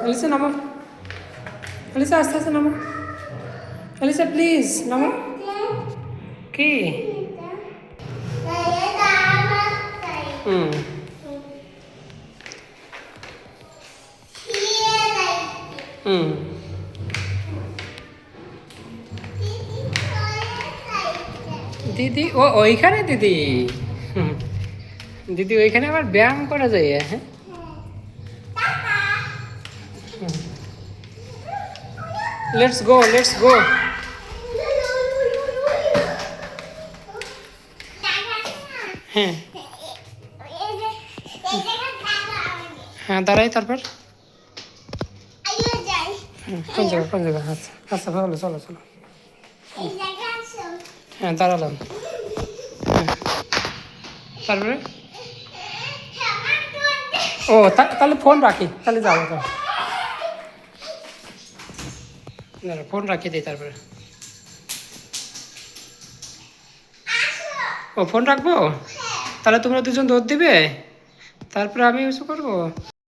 ELISA নামো, ELISA আস্তে আস্তে নামো, এলিসা প্লিজ নামো। কি হুম হুম দিদি ও ওইখানে দিদি, হুম, দিদি ওইখানে আবার ব্যায়াম করা যায়। হ্যাঁ লেটস গো, লেটস গো। হ্যাঁ হ্যাঁ দাঁড়াই তারপর কোন জায়গা, কোন জায়গা? আচ্ছা আচ্ছা ভালো, চলো চলো। হ্যাঁ দাঁড়ালাম। হ্যাঁ তারপরে ও তাহলে ফোন রাখি, তাহলে যাবো তো। ফোন রাখি দিই তারপরে। ও ফোন রাখবো, তাহলে তোমরা দুজন দৌড় দিবে, তারপরে আমি কিছু করবো।